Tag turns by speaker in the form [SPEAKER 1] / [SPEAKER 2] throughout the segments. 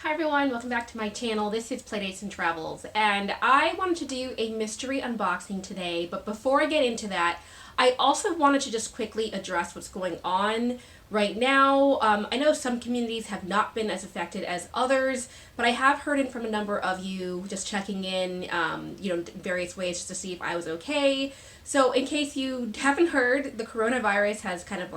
[SPEAKER 1] Hi everyone, welcome back to my channel. This is Playdates and Travels, and I wanted to do a mystery unboxing today, but before I get into that, I also wanted to just quickly address what's going on right now. I know some communities have not been as affected as others, but I have heard it from a number of you just checking in, various ways just to see if I was okay. So in case you haven't heard, the coronavirus has kind of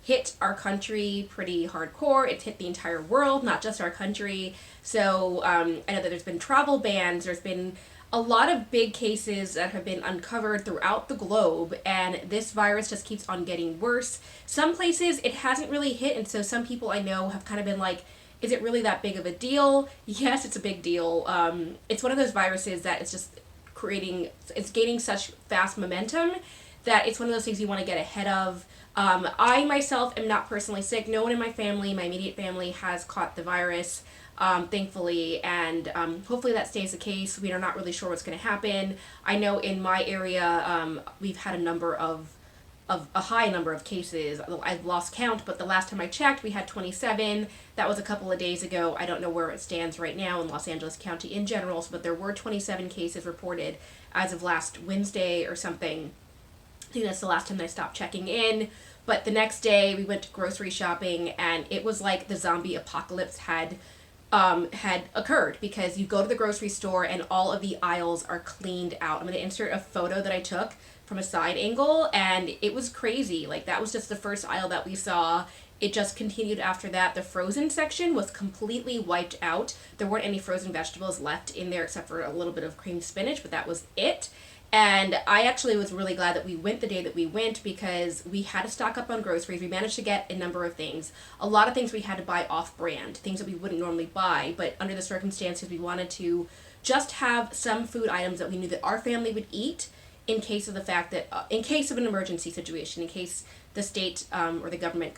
[SPEAKER 1] hit our country pretty hardcore. It's hit the entire world, not just our country. So I know that there's been travel bans, there's been a lot of big cases that have been uncovered throughout the globe, and this virus just keeps on getting worse. Some places it hasn't really hit, and so some people I know have kind of been like, is it really that big of a deal? Yes, it's a big deal. It's one of those viruses that it's just it's gaining such fast momentum that it's one of those things you want to get ahead of. I myself am not personally sick. No one in my family, my immediate family, has caught the virus, thankfully, and hopefully that stays the case. We are not really sure what's going to happen. I know in my area, we've had a high number of cases. I've lost count, but the last time I checked, we had 27. That was a couple of days ago. I don't know where it stands right now in Los Angeles County in general, but there were 27 cases reported as of last Wednesday or something. I think that's the last time that I stopped checking in. But the next day we went grocery shopping, and it was like the zombie apocalypse had occurred, because you go to the grocery store and all of the aisles are cleaned out. I'm going to insert a photo that I took from a side angle, and it was crazy. Like, that was just the first aisle that we saw. It just continued after that. The frozen section was completely wiped out. There weren't any frozen vegetables left in there except for a little bit of creamed spinach, but that was it. And I actually was really glad that we went the day that we went, because we had to stock up on groceries. We managed to get a number of things. A lot of things we had to buy off-brand, things that we wouldn't normally buy, but under the circumstances we wanted to just have some food items that we knew that our family would eat in case of the fact that, in case of an emergency situation, in case the state or the government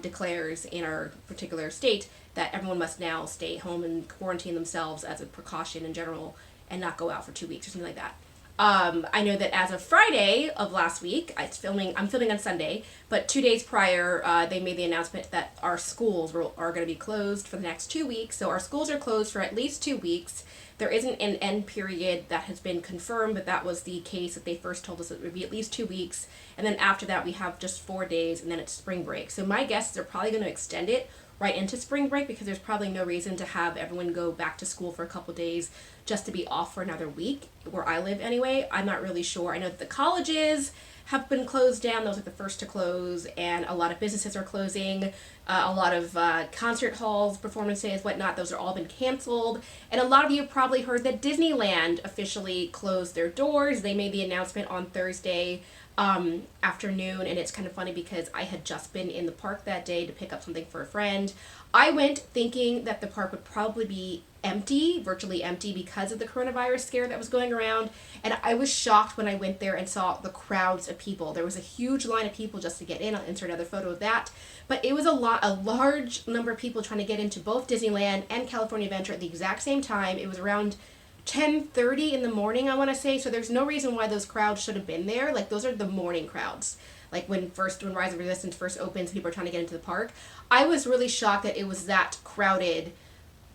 [SPEAKER 1] declares in our particular state that everyone must now stay home and quarantine themselves as a precaution in general and not go out for 2 weeks or something like that. I know that as of Friday of last week, I'm filming on Sunday, but 2 days prior, they made the announcement that our schools are going to be closed for the next 2 weeks. So our schools are closed for at least 2 weeks. There isn't an end period that has been confirmed, but that was the case that they first told us it would be at least 2 weeks. And then after that, we have just 4 days, and then it's spring break. So my guess is they're probably going to extend it right into spring break, because there's probably no reason to have everyone go back to school for a couple days just to be off for another week, where I live anyway. I'm not really sure. I know that the colleges have been closed down. Those are the first to close, and a lot of businesses are closing. A lot of concert halls, performances, whatnot, those are all been canceled. And a lot of you have probably heard that Disneyland officially closed their doors. They made the announcement on Thursday afternoon, and it's kind of funny because I had just been in the park that day to pick up something for a friend. I went thinking that the park would probably be empty, virtually empty, because of the coronavirus scare that was going around, and I was shocked when I went there and saw the crowds of people. There was a huge line of people just to get in. I'll insert another photo of that, but it was a large number of people trying to get into both Disneyland and California Adventure at the exact same time. It was around 10:30 in the morning, I want to say, so there's no reason why those crowds should have been there. Like, those are the morning crowds, like when Rise of Resistance first opens, people are trying to get into the park. I was really shocked that it was that crowded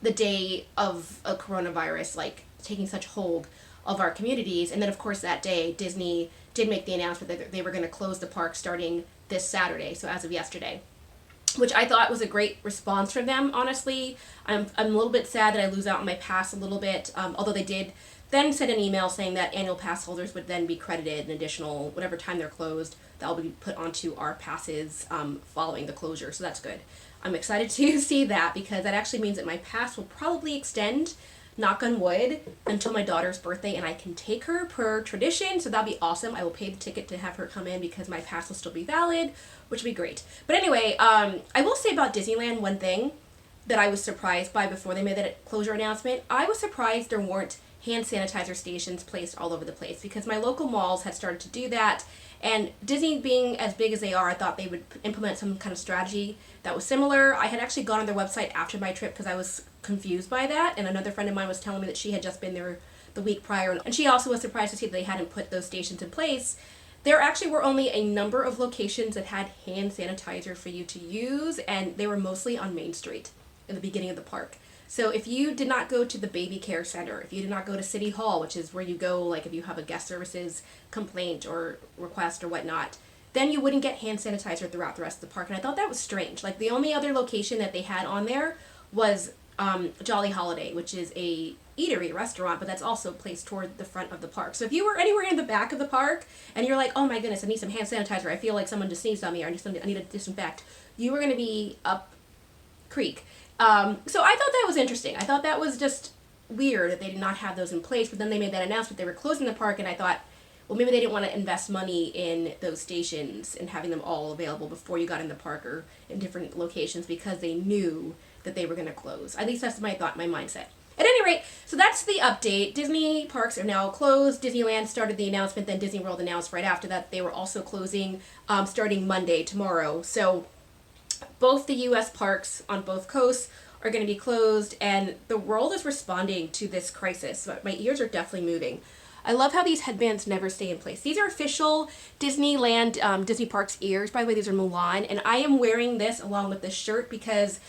[SPEAKER 1] the day of a coronavirus, like, taking such hold of our communities. And then, of course, that day, Disney did make the announcement that they were going to close the park starting this Saturday, so as of yesterday, which I thought was a great response from them, honestly. I'm a little bit sad that I lose out on my pass a little bit, although they did then send an email saying that annual pass holders would then be credited an additional, whatever time they're closed, that will be put onto our passes following the closure, so that's good. I'm excited to see that, because that actually means that my pass will probably extend, knock on wood, until my daughter's birthday, and I can take her per tradition, so that'll be awesome. I will pay the ticket to have her come in because my pass will still be valid, which will be great. But anyway, I will say about Disneyland one thing that I was surprised by before they made that closure announcement. I was surprised there weren't hand sanitizer stations placed all over the place, because my local malls had started to do that, and Disney being as big as they are, I thought they would implement some kind of strategy that was similar. I had actually gone on their website after my trip because I was confused by that, and another friend of mine was telling me that she had just been there the week prior, and she also was surprised to see that they hadn't put those stations in place. There actually were only a number of locations that had hand sanitizer for you to use, and they were mostly on Main Street in the beginning of the park. So if you did not go to the baby care center, if you did not go to City Hall, which is where you go, like if you have a guest services complaint or request or whatnot, then you wouldn't get hand sanitizer throughout the rest of the park. And I thought that was strange. Like the only other location that they had on there was Jolly Holiday, which is a eatery restaurant, but that's also placed toward the front of the park. So if you were anywhere in the back of the park and you're like, oh my goodness, I need some hand sanitizer, I feel like someone just sneezed on me, or I need to disinfect, you were going to be up creek. So I thought that was interesting. I thought that was just weird that they did not have those in place, but then they made that announcement they were closing the park, and I thought, well, maybe they didn't want to invest money in those stations and having them all available before you got in the park or in different locations because they knew that they were going to close. At least that's my thought, my mindset. At any rate, so that's the update. Disney parks are now closed. Disneyland started the announcement, then Disney World announced right after that they were also closing starting Monday, tomorrow. So both the U.S. parks on both coasts are going to be closed, and the world is responding to this crisis. My ears are definitely moving. I love how these headbands never stay in place. These are official Disneyland, Disney Parks ears. By the way, these are Mulan, and I am wearing this along with this shirt because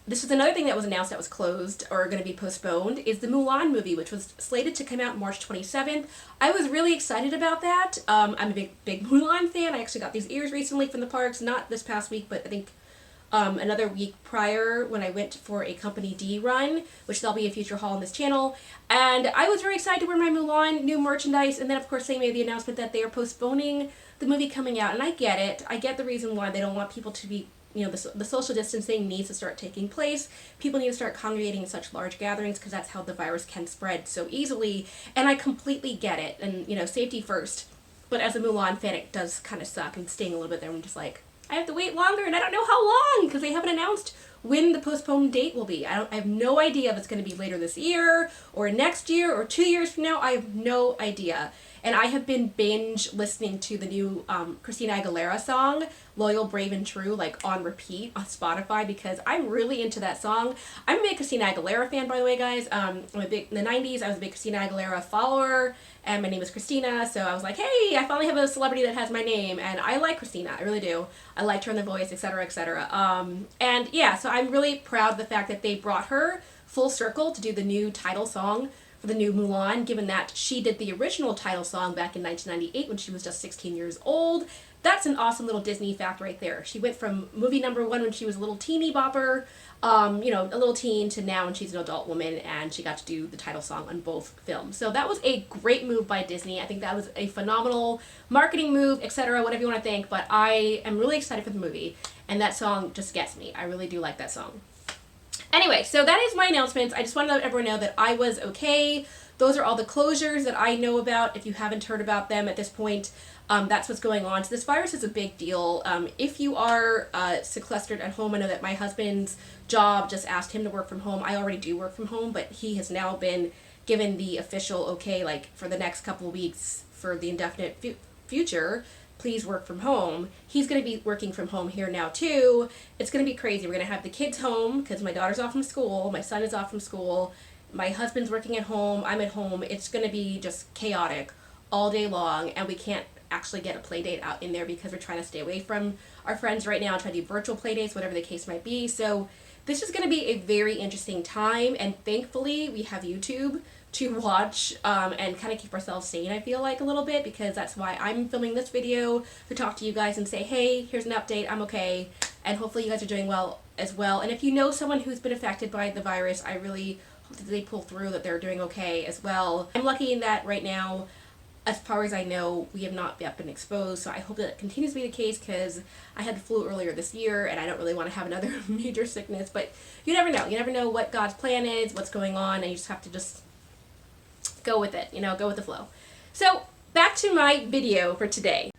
[SPEAKER 1] this was another thing that was announced that was closed or going to be postponed, is the Mulan movie, which was slated to come out March 27th. I was really excited about that. I'm a big Mulan fan. I actually got these ears recently from the parks, not this past week, but I think another week prior when I went for a Company D run, which there'll be a future haul on this channel. And I was very excited to wear my Mulan new merchandise. And then, of course, they made the announcement that they are postponing the movie coming out. And I get it. I get the reason why they don't want people to be, you know, the social distancing needs to start taking place. People need to start congregating in such large gatherings because that's how the virus can spread so easily. And I completely get it. And, you know, safety first. But as a Mulan fan, it does kind of suck and sting a little bit there. I'm just like, I have to wait longer, and I don't know how long because they haven't announced when the postponed date will be. I have no idea if it's going to be later this year or next year or 2 years from now. I have no idea. And I have been binge listening to the new Christina Aguilera song, Loyal, Brave, and True, like on repeat on Spotify because I'm really into that song. I'm a big Christina Aguilera fan, by the way, guys. In the 90s, I was a big Christina Aguilera follower, and my name is Christina, so I was like, hey, I finally have a celebrity that has my name, and I like Christina, I really do. I liked her in the voice, etc., etc. And yeah, so I'm really proud of the fact that they brought her full circle to do the new title song for the new Mulan, given that she did the original title song back in 1998 when she was just 16 years old. That's an awesome little Disney fact right there. She went from movie number one when she was a little teeny bopper, you know, a little teen, to now when she's an adult woman, and she got to do the title song on both films. So that was a great move by Disney. I think that was a phenomenal marketing move, etc., whatever you want to think, but I am really excited for the movie, and that song just gets me. I really do like that song. Anyway, so that is my announcements. I just want to let everyone know that I was okay. Those are all the closures that I know about. If you haven't heard about them at this point, that's what's going on. So this virus is a big deal. If you are sequestered at home, I know that my husband's job just asked him to work from home. I already do work from home, but he has now been given the official okay, like for the next couple of weeks for the indefinite future, please work from home. He's going to be working from home here now too. It's going to be crazy. We're going to have the kids home because my daughter's off from school, my son is off from school, my husband's working at home, I'm at home. It's going to be just chaotic all day long, and we can't actually get a play date out in there because we're trying to stay away from our friends right now and try to do virtual play dates, whatever the case might be. So this is going to be a very interesting time, and thankfully we have YouTube to watch and kind of keep ourselves sane, I feel like, a little bit, because that's why I'm filming this video, to talk to you guys and say, hey, here's an update, I'm okay, and hopefully you guys are doing well as well. And if you know someone who's been affected by the virus, I really hope that they pull through, that they're doing okay as well. I'm lucky in that right now, as far as I know, we have not yet been exposed, so I hope that it continues to be the case, because I had the flu earlier this year, and I don't really want to have another major sickness, but you never know. You never know what God's plan is, what's going on, and you just have to just go with it, you know, go with the flow. So back to my video for today.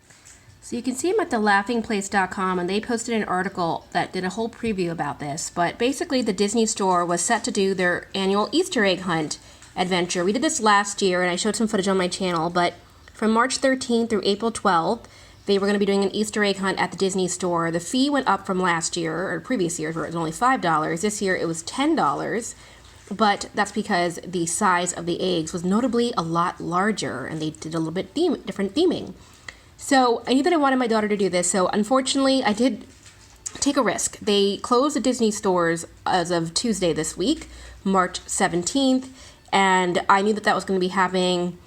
[SPEAKER 1] So you can see them at thelaughingplace.com, and they posted an article that did a whole preview about this. But basically the Disney store was set to do their annual Easter egg hunt adventure. We did this last year, and I showed some footage on my channel, but from March 13th through April 12th, they were going to be doing an Easter egg hunt at the Disney store. The fee went up from last year, or previous years, where it was only $5. This year it was $10. But that's because the size of the eggs was notably a lot larger, and they did a little bit different theming. So I knew that I wanted my daughter to do this, so unfortunately I did take a risk. They closed the Disney stores as of Tuesday this week, March 17th, and I knew that that was going to be happening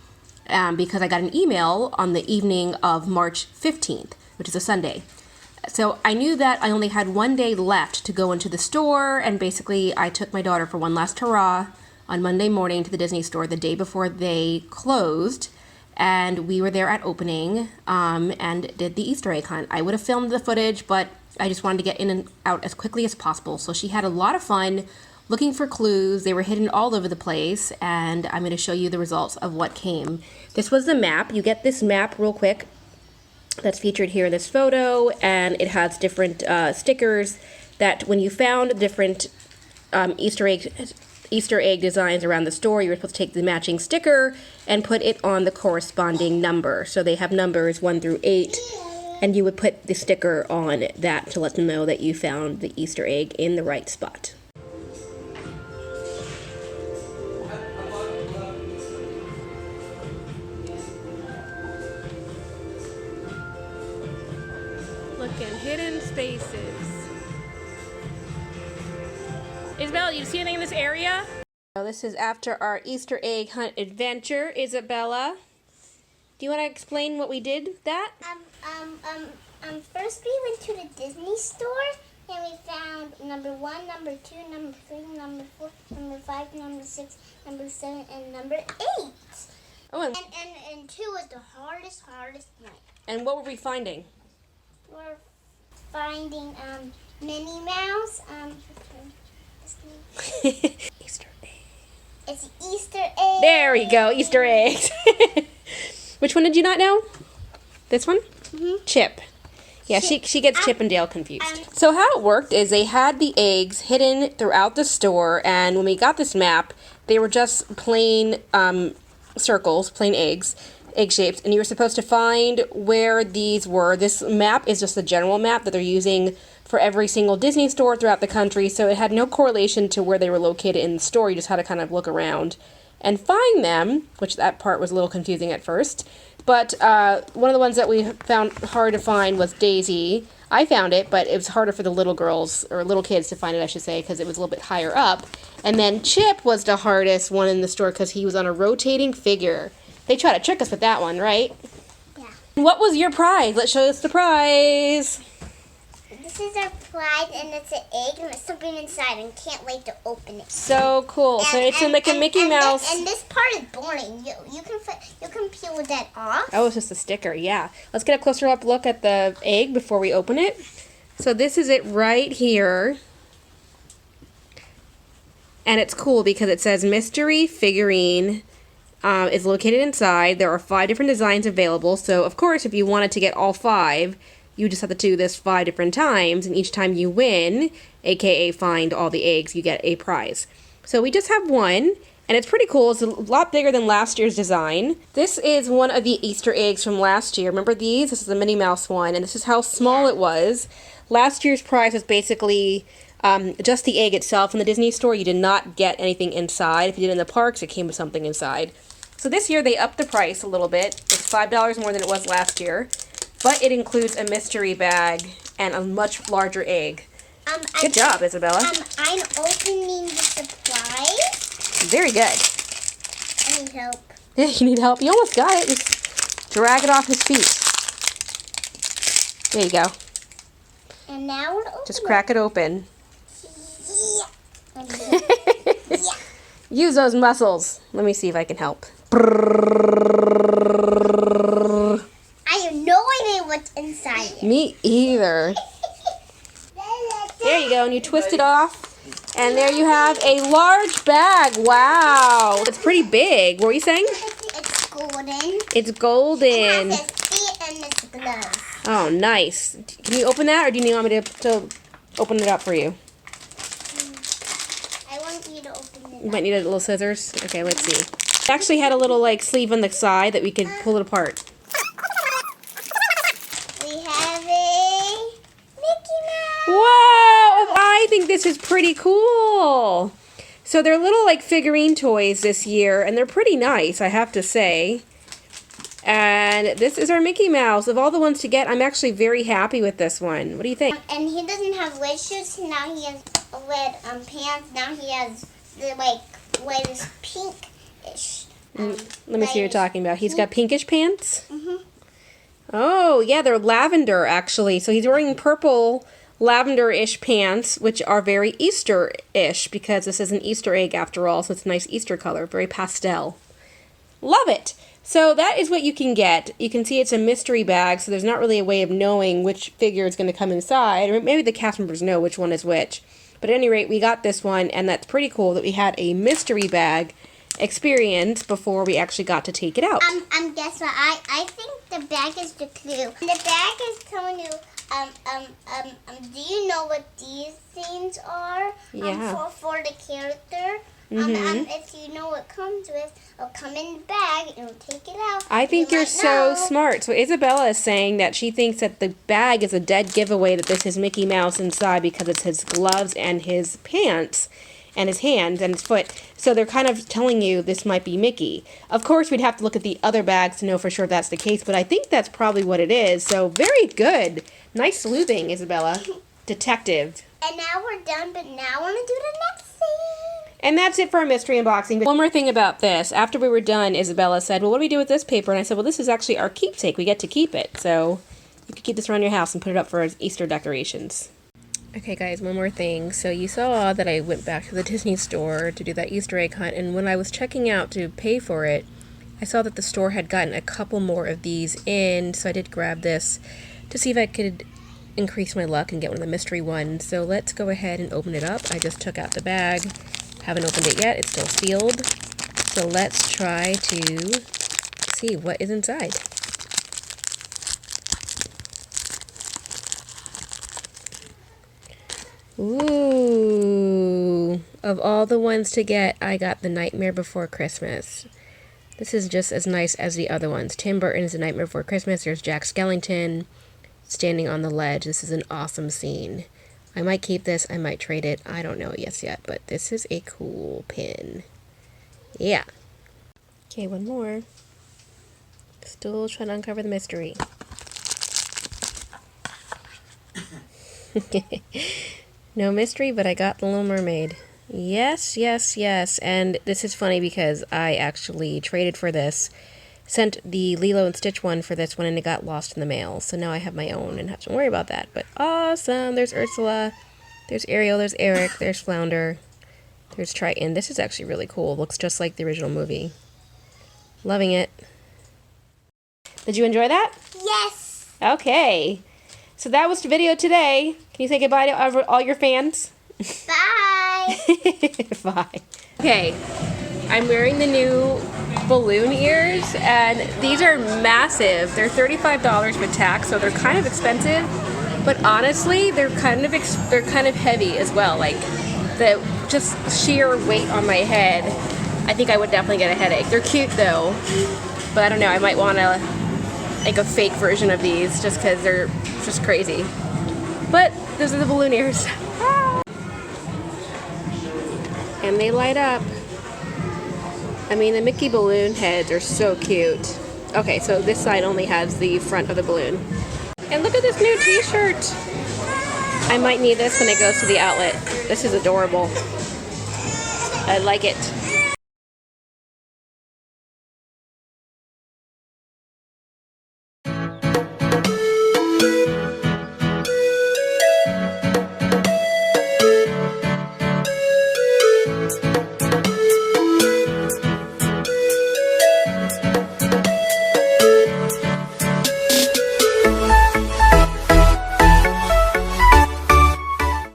[SPEAKER 1] because I got an email on the evening of March 15th, which is a Sunday. So I knew that I only had one day left to go into the store, and basically I took my daughter for one last hurrah on Monday morning to the Disney store the day before they closed, and we were there at opening and did the Easter egg hunt. I would have filmed the footage, but I just wanted to get in and out as quickly as possible. So she had a lot of fun looking for clues. They were hidden all over the place, and I'm going to show you the results of what came. This was the map. You get this map real quick that's featured here in this photo, and it has different stickers that when you found different Easter egg designs around the store, you were supposed to take the matching sticker and put it on the corresponding number. So they have numbers 1 through 8. And you would put the sticker on that to let them know that you found the Easter egg in the right spot. Look at hidden spaces. Isabella, you see anything in this area? So this is after our Easter egg hunt adventure. Isabella, do you want to explain what we did with that?
[SPEAKER 2] First we went to the Disney store and we found number 1, number 2, number 3, number 4, number 5, number 6, number 7, and number 8.
[SPEAKER 1] Oh,
[SPEAKER 2] and 2 was the hardest night.
[SPEAKER 1] And what were we finding?
[SPEAKER 2] We're finding Minnie Mouse.
[SPEAKER 1] Easter egg.
[SPEAKER 2] It's Easter egg.
[SPEAKER 1] There we go, Easter eggs. Which one did you not know? This one?
[SPEAKER 2] Mm-hmm.
[SPEAKER 1] Chip. Yeah, she gets Chip and Dale confused. So how it worked is they had the eggs hidden throughout the store, and when we got this map, they were just plain circles, plain eggs, egg shapes, and you were supposed to find where these were. This map is just a general map that they're using for every single Disney store throughout the country, so it had no correlation to where they were located in the store. You just had to kind of look around and find them, which that part was a little confusing at first. But one of the ones that we found hard to find was Daisy. I found it, but it was harder for the little girls, or little kids to find it, I should say, because it was a little bit higher up. And then Chip was the hardest one in the store because he was on a rotating figure. They tried to trick us with that one, right?
[SPEAKER 2] Yeah.
[SPEAKER 1] What was your prize? Let's show us the prize.
[SPEAKER 2] This is our prize, and it's an egg, and there's something inside, and can't wait to open it.
[SPEAKER 1] So cool. So it's in like a Mickey Mouse.
[SPEAKER 2] And this part is boring. You can peel that off.
[SPEAKER 1] Oh, it's just a sticker, yeah. Let's get a closer up look at the egg before we open it. So this is it right here. And it's cool because it says mystery figurine is located inside. There are 5 different designs available. So, of course, if you wanted to get all 5, you just have to do this 5 different times, and each time you win, aka find all the eggs, you get a prize. So we just have one, and it's pretty cool. It's a lot bigger than last year's design. This is one of the Easter eggs from last year. Remember these? This is the Minnie Mouse one, and this is how small it was. Last year's prize was basically just the egg itself. In the Disney store, you did not get anything inside. If you did in the parks, it came with something inside. So this year, they upped the price a little bit. It's $5 more than it was last year. But it includes a mystery bag and a much larger egg. Good job, Isabella.
[SPEAKER 2] I'm opening the surprise.
[SPEAKER 1] Very good.
[SPEAKER 2] I need help.
[SPEAKER 1] Yeah, you need help. You almost got it. Just drag it off his feet. There you go.
[SPEAKER 2] And now we're opening.
[SPEAKER 1] Just crack it open.
[SPEAKER 2] Yeah. Yeah.
[SPEAKER 1] Use those muscles. Let me see if I can help.
[SPEAKER 2] I have no idea what's inside it.
[SPEAKER 1] Me either. There you go, and you twist it off, and there you have a large bag. Wow, it's pretty big. What were you saying?
[SPEAKER 2] It's golden.
[SPEAKER 1] It's golden.
[SPEAKER 2] It has its feet and its gloves.
[SPEAKER 1] Oh, nice. Can you open that, or do you want me to open it up for you?
[SPEAKER 2] I want you to open it.
[SPEAKER 1] You might need a little scissors. Okay, let's see. It actually had a little like sleeve on the side that we could pull it apart.
[SPEAKER 2] We have a Mickey Mouse.
[SPEAKER 1] Wow, I think this is pretty cool. So they're little like figurine toys this year, and they're pretty nice, I have to say. And this is our Mickey Mouse. Of all the ones to get, I'm actually very happy with this one. What do you think?
[SPEAKER 2] And he doesn't have red shoes. Now he has red pants. Now he has the what is pinkish.
[SPEAKER 1] Let me see what you're talking about. He's got pinkish pants?
[SPEAKER 2] Mhm.
[SPEAKER 1] Oh, yeah, they're lavender, actually. So he's wearing purple lavender-ish pants, which are very Easter-ish, because this is an Easter egg after all, so it's a nice Easter color, very pastel. Love it! So that is what you can get. You can see it's a mystery bag, so there's not really a way of knowing which figure is going to come inside, or maybe the cast members know which one is which. But at any rate, we got this one, and that's pretty cool that we had a mystery bag experience before we actually got to take it out.
[SPEAKER 2] Guess what? I think the bag is the clue. The bag is telling you, do you know what these things are?
[SPEAKER 1] Yeah.
[SPEAKER 2] For the character. If you know what comes with, it'll come in the bag and we'll take it out.
[SPEAKER 1] I think you're so smart. So Isabella is saying that she thinks that the bag is a dead giveaway that this is Mickey Mouse inside because it's his gloves and his pants and his hands and his foot. So they're kind of telling you this might be Mickey. Of course, we'd have to look at the other bags to know for sure if that's the case, but I think that's probably what it is. So very good. Nice sleuthing, Isabella. Detective.
[SPEAKER 2] And now we're done, but now I want to do the next thing.
[SPEAKER 1] And that's it for our mystery unboxing. But one more thing about this. After we were done, Isabella said, well, what do we do with this paper? And I said, well, this is actually our keepsake. We get to keep it. So you could keep this around your house and put it up for Easter decorations. Okay, guys, one more thing. So you saw that I went back to the Disney store to do that Easter egg hunt. And when I was checking out to pay for it, I saw that the store had gotten a couple more of these in. So I did grab this to see if I could increase my luck and get one of the mystery ones. So let's go ahead and open it up. I just took out the bag. Haven't opened it yet. It's still sealed. So let's try to see what is inside. Ooh. Of all the ones to get, I got The Nightmare Before Christmas. This is just as nice as the other ones. Tim Burton's The Nightmare Before Christmas. There's Jack Skellington standing on the ledge. This is an awesome scene. I might keep this. I might trade it. I don't know it yet, but this is a cool pin. Yeah. Okay, one more. Still trying to uncover the mystery. No mystery, but I got the Little Mermaid. Yes, yes, yes. And this is funny because I actually traded for this. Sent the Lilo and Stitch one for this one and it got lost in the mail. So now I have my own and have to worry about that. But awesome. There's Ursula. There's Ariel. There's Eric. There's Flounder. There's Triton. This is actually really cool. Looks just like the original movie. Loving it. Did you enjoy that?
[SPEAKER 2] Yes.
[SPEAKER 1] Okay. So that was the video today. Can you say goodbye to all your fans?
[SPEAKER 2] Bye.
[SPEAKER 1] Bye. Okay. I'm wearing the new balloon ears, and these are massive. They're $35 with tax, so they're kind of expensive. But honestly, they're kind of heavy as well. Like the just sheer weight on my head, I think I would definitely get a headache. They're cute though, but I don't know. I might want to make a fake version of these just because they're just crazy. But those are the balloon ears, and they light up. I mean, the Mickey balloon heads are so cute. Okay, so this side only has the front of the balloon. And look at this new t-shirt. I might need this when it goes to the outlet. This is adorable. I like it.